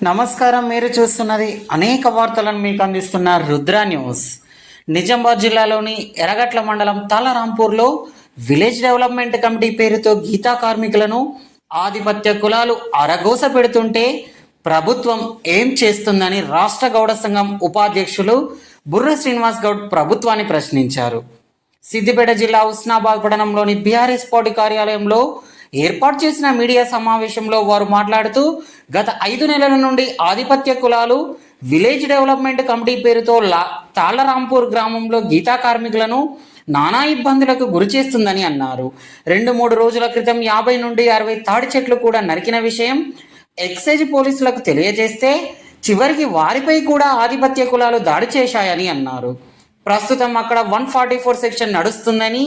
నమస్కారం. మీరు చూస్తున్నది అనేక వార్తలను మీకు అందిస్తున్న రుద్ర న్యూస్. నిజామాబాద్ జిల్లాలోని ఎర్రగట్ల మండలం తాళరాంపూర్లో విలేజ్ డెవలప్మెంట్ కమిటీ పేరుతో గీతా కార్మికులను ఆధిపత్య కులాలు అరగోస పెడుతుంటే ప్రభుత్వం ఏం చేస్తుందని రాష్ట్ర గౌడ సంఘం ఉపాధ్యక్షులు బుర్ర శ్రీనివాస్ గౌడ్ ప్రభుత్వాన్ని ప్రశ్నించారు. సిద్దిపేట జిల్లా హుస్నాబాద్ పట్టణంలోని బీఆర్ఎస్ పార్టీ కార్యాలయంలో ఏర్పాటు చేసిన మీడియా సమావేశంలో వారు మాట్లాడుతూ గత 5 నెలల నుండి ఆధిపత్య కులాలు విలేజ్ డెవలప్మెంట్ కమిటీ పేరుతో తాళరాంపూర్ గ్రామంలో గీతా కార్మికులను నానా ఇబ్బందులకు గురి చేస్తుందని అన్నారు. 2-3 రోజుల క్రితం 50 నుండి 60 తాడి చెట్లు కూడా నరికిన విషయం ఎక్సైజ్ పోలీసులకు తెలియజేస్తే చివరికి వారిపై కూడా ఆధిపత్య కులాలు దాడి చేశాయని అన్నారు. ప్రస్తుతం అక్కడ 144 సెక్షన్ నడుస్తుందని,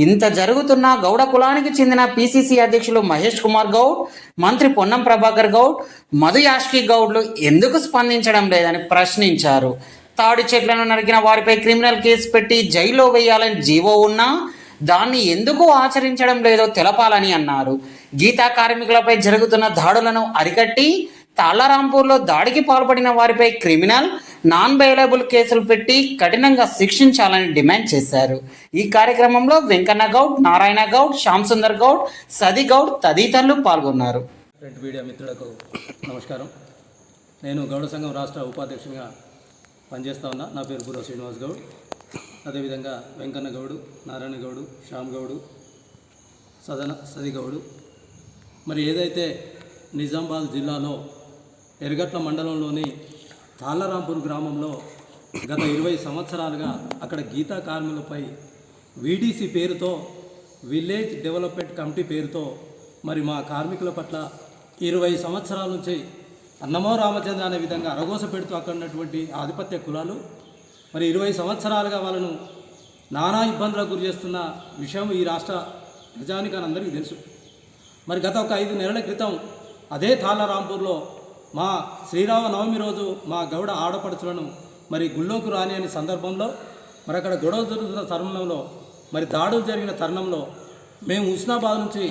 ఇంత జరుగుతున్నా గౌడ కులానికి చెందిన పిసిసి అధ్యక్షులు మహేష్ కుమార్ గౌడ్, మంత్రి పొన్నం ప్రభాకర్ గౌడ్, మధు యాష్కి గౌడ్లు ఎందుకు స్పందించడం లేదని ప్రశ్నించారు. తాడి చెట్లను నరికిన వారిపై క్రిమినల్ కేసు పెట్టి జైల్లో వేయాలని జీవో ఉన్నా దాన్ని ఎందుకు ఆచరించడం లేదో తెలపాలని అన్నారు. గీతా కార్మికులపై జరుగుతున్న దాడులను అరికట్టి తాళరాంపూర్లో దాడికి పాల్పడిన వారిపై క్రిమినల్, నాన్ బెయిలబుల్ కేసులు పెట్టి కఠినంగా శిక్షించాలని డిమాండ్ చేశారు. ఈ కార్యక్రమంలో వెంకన్న గౌడ్, నారాయణ గౌడ్, శ్యామ్ సుందర్ గౌడ్, సది గౌడ్ తదితరులు పాల్గొన్నారు. మీడియా మిత్రులకు నమస్కారం. నేను గౌడ సంఘం రాష్ట్ర ఉపాధ్యక్షునిగా పనిచేస్తా ఉన్నా. నా పేరు బుర్ర శ్రీనివాస్ గౌడ్. అదేవిధంగా వెంకన్న గౌడు, నారాయణ గౌడు, శ్యామ్ గౌడు, సది గౌడు. మరి ఏదైతే నిజామాబాద్ జిల్లాలో ఎర్రగట్ల మండలంలోని తాళరాంపూర్ గ్రామంలో గత 20 సంవత్సరాలుగా అక్కడ గీతా కార్మికులపై వీడీసీ పేరుతో, విలేజ్ డెవలప్మెంట్ కమిటీ పేరుతో మరి మా కార్మికుల పట్ల 20 సంవత్సరాల నుంచి అన్నమో రామచంద్ర అనే విధంగా అరగోస పెడుతూ అక్కడ ఉన్నటువంటి ఆధిపత్య కులాలు మరి 20 సంవత్సరాలుగా వాళ్ళను నానా ఇబ్బందులకు గురి చేస్తున్న విషయం ఈ రాష్ట్ర ప్రజానికానికి అందరికీ తెలుసు. మరి గత ఒక 5 నెలల క్రితం అదే తాళరాంపూర్లో మా శ్రీరామ నవమి రోజు మా గౌడ ఆడపడుచులను మరి గుళ్ళోకి రాని అనే సందర్భంలో మరి అక్కడ గొడవ జరుగుతున్న తరుణంలో మరి దాడులు జరిగిన తరుణంలో మేము హుస్నాబాద్ నుంచి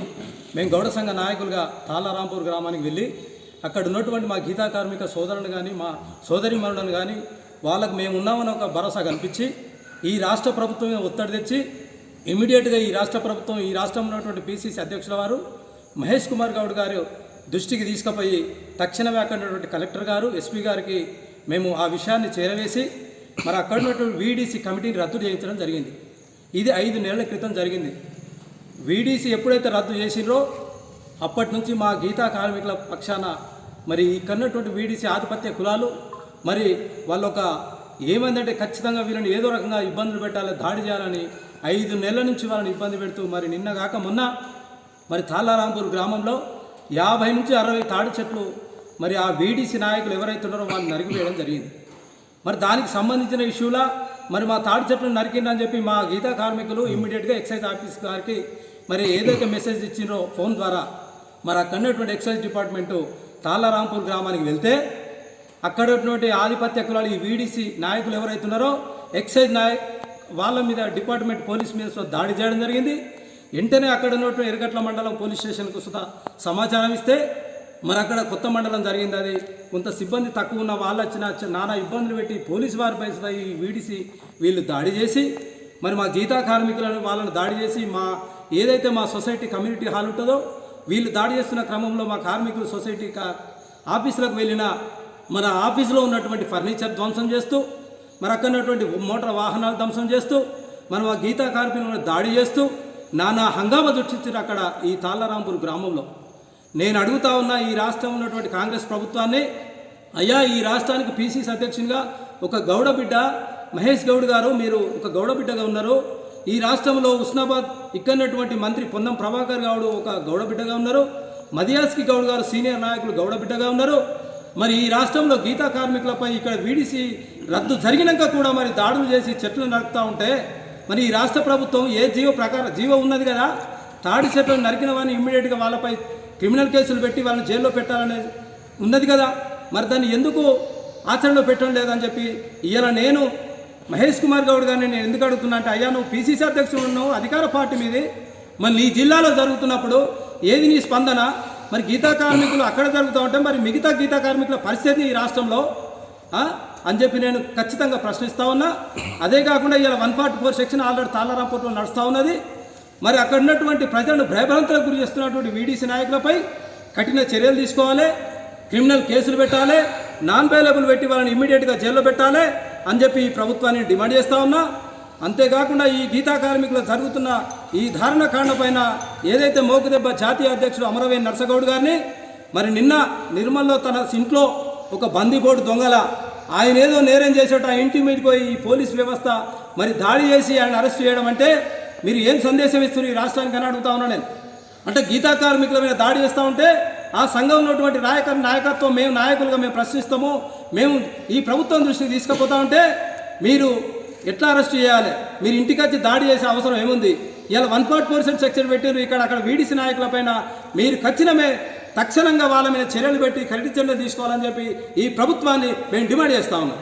మేము గౌడ సంఘ నాయకులుగా తాళరాంపూర్ గ్రామానికి వెళ్ళి అక్కడ ఉన్నటువంటి మా గీతా కార్మిక సోదరులను కానీ మా సోదరిమణులను కానీ వాళ్ళకు మేము ఉన్నామని ఒక భరోసా కల్పించి ఈ రాష్ట్ర ప్రభుత్వం ఒత్తిడి తెచ్చి ఇమీడియట్గా ఈ రాష్ట్ర ప్రభుత్వం, ఈ రాష్ట్రంలో ఉన్నటువంటి పిసిసి అధ్యక్షుల వారు మహేష్ కుమార్ గౌడ్ గారు దృష్టికి తీసుకుపోయి తక్షణమే అక్కడ ఉన్నటువంటి కలెక్టర్ గారు, ఎస్పీ గారికి మేము ఆ విషయాన్ని చేరవేసి మరి అక్కడ ఉన్నటువంటి వీడీసీ కమిటీని రద్దు చేయించడం జరిగింది. ఇది 5 నెలల క్రితం జరిగింది. వీడీసీ ఎప్పుడైతే రద్దు చేసిండ్రో అప్పటి నుంచి మా గీతా కార్మికుల పక్షాన మరి ఇక్కడ ఉన్నటువంటి వీడీసీ ఆధిపత్య కులాలు మరి వాళ్ళొక ఏమైందంటే ఖచ్చితంగా వీళ్ళని ఏదో రకంగా ఇబ్బందులు పెట్టాలి, దాడి చేయాలని 5 నెలల నుంచి వాళ్ళని ఇబ్బంది పెడుతూ మరి నిన్నగాక మొన్న మరి తాళరాంపూర్ గ్రామంలో 50 నుంచి 60 తాడి చెట్లు మరి ఆ వీడీసీ నాయకులు ఎవరైతే ఉన్నారో వాళ్ళు నరికివేయడం జరిగింది. మరి దానికి సంబంధించిన ఇష్యూలా మరి మా తాడి చెట్లను నరికిందని చెప్పి మా గీతా కార్మికులు ఇమ్మీడియట్గా ఎక్సైజ్ ఆఫీస్ గారికి మరి ఏదైతే మెసేజ్ ఇచ్చిండ్రో ఫోన్ ద్వారా మరి అక్కడ ఉన్నటువంటి ఎక్సైజ్ డిపార్ట్మెంటు తాళరాంపూర్ గ్రామానికి వెళ్తే అక్కడ ఉన్నటువంటి ఆధిపత్య కులాలు ఈ వీడీసీ నాయకులు ఎవరైతే ఉన్నారో ఎక్సైజ్ వాళ్ళ మీద డిపార్ట్మెంట్ పోలీస్ మీద దాడి చేయడం జరిగింది. వెంటనే అక్కడ ఉన్నటువంటి ఎర్రగట్ల మండలం పోలీస్ స్టేషన్కు సుధా సమాచారం ఇస్తే మరి అక్కడ కొత్త మండలం జరిగింది. అది కొంత సిబ్బంది తక్కువ ఉన్న వాళ్ళు వచ్చిన నానా ఇబ్బందులు పెట్టి పోలీసు వారిపై సుధా ఈ వీడీసీ వీళ్ళు దాడి చేసి మరి మా గీతా కార్మికులను వాళ్ళని దాడి చేసి మా ఏదైతే మా సొసైటీ కమ్యూనిటీ హాల్ ఉంటుందో వీళ్ళు దాడి చేస్తున్న క్రమంలో మా కార్మికులు సొసైటీ ఆఫీసులకు వెళ్ళిన మన ఆఫీసులో ఉన్నటువంటి ఫర్నిచర్ ధ్వంసం చేస్తూ మరి అక్కడ ఉన్నటువంటి మోటార్ వాహనాలు ధ్వంసం చేస్తూ మన మా గీతా కార్మికులను దాడి చేస్తూ నానా హంగామా సృష్టించారు అక్కడ ఈ తాళరాంపూర్ గ్రామంలో. నేను అడుగుతా ఉన్న ఈ రాష్ట్రంలో ఉన్నటువంటి కాంగ్రెస్ ప్రభుత్వాన్ని, అయ్యా ఈ రాష్ట్రానికి పిసిసి అధ్యక్షునిగా ఒక గౌడ బిడ్డ మహేష్ గౌడ్ గారు, మీరు ఒక గౌడ బిడ్డగా ఉన్నారు. ఈ రాష్ట్రంలో హుస్నాబాద్ ఇక్కడటువంటి మంత్రి పొన్నం ప్రభాకర్ గౌడ్ ఒక గౌడ బిడ్డగా ఉన్నారు. మదియాస్కి గౌడ్ గారు సీనియర్ నాయకులు గౌడ బిడ్డగా ఉన్నారు. మరి ఈ రాష్ట్రంలో గీతా కార్మికులపై ఇక్కడ వీడీసీ రద్దు జరిగినాక కూడా మరి దాడులు చేసి చెట్లు నరుకుతూ ఉంటే మరి ఈ రాష్ట్ర ప్రభుత్వం ఏ జీవో ఉన్నది కదా, తాడి చెట్లను నరికిన వారిని ఇమ్మీడియట్గా వాళ్ళపై క్రిమినల్ కేసులు పెట్టి వాళ్ళని జైల్లో పెట్టాలనేది ఉన్నది కదా, మరి దాన్ని ఎందుకు ఆచరణలో పెట్టడం లేదని చెప్పి ఇవాళ నేను మహేష్ కుమార్ గౌడ్ గారిని నేను ఎందుకు అడుగుతున్నా అంటే, అయ్యా నువ్వు పిసిసి అధ్యక్షుడు ఉన్నావు, అధికార పార్టీ మీది, మరి నీ జిల్లాలో జరుగుతున్నప్పుడు ఏది నీ స్పందన? మరి గీతా కార్మికులు అక్కడ జరుగుతూ ఉంటే మరి మిగతా గీతా కార్మికుల పరిస్థితి ఈ రాష్ట్రంలో అని చెప్పి నేను ఖచ్చితంగా ప్రశ్నిస్తూ ఉన్నా. అదే కాకుండా ఇలా 144 సెక్షన్ ఆల్రెడీ తాళారాంపూర్లో నడుస్తూ ఉన్నది. మరి అక్కడ ఉన్నటువంటి ప్రజలను భయభ్రాంతులకు గురి చేస్తున్నటువంటి వీడీసీ నాయకులపై కఠిన చర్యలు తీసుకోవాలి, క్రిమినల్ కేసులు పెట్టాలి, నాన్ బెయిలబుల్ పెట్టి వాళ్ళని ఇమ్మీడియట్గా జైల్లో పెట్టాలి అని చెప్పి ఈ ప్రభుత్వాన్ని డిమాండ్ చేస్తూ ఉన్నా. అంతేకాకుండా ఈ గీతా కార్మికులు జరుగుతున్న ఈ ధారణ కాండ పైన ఏదైతే మోకుదెబ్బ జాతీయ అధ్యక్షుడు అమరవేణి నరసగౌడ్ గారిని మరి నిన్న నిర్మల్లో తన ఇంట్లో ఒక బందీపోటు దొంగల ఆయన ఏదో నేరం చేసేట ఆ ఇంటి మీదకి పోయి ఈ పోలీస్ వ్యవస్థ మరి దాడి చేసి ఆయన అరెస్ట్ చేయడం అంటే మీరు ఏం సందేశం ఇస్తున్నారు ఈ రాష్ట్రానికి అని అడుగుతా ఉన్నా నేను. అంటే గీతా కార్మికుల మీద దాడి చేస్తూ ఉంటే ఆ సంఘంలో ఉన్నటువంటి నాయకత్వం మేము నాయకులుగా మేము ప్రశ్నిస్తాము, మేము ఈ ప్రభుత్వం దృష్టికి తీసుకుపోతా ఉంటే మీరు ఎట్లా అరెస్ట్ చేయాలి, మీరు ఇంటికి వచ్చి దాడి చేసే అవసరం ఏముంది? ఇలా 144 సెక్షన్ పెట్టారు ఇక్కడ అక్కడ వీడీసీ నాయకులపైన మీరు తక్షణంగా వాళ్ళ మీద చర్యలు పెట్టి కఠిన చర్యలు తీసుకోవాలని చెప్పి ఈ ప్రభుత్వాన్ని మేము డిమాండ్ చేస్తా ఉన్నాం.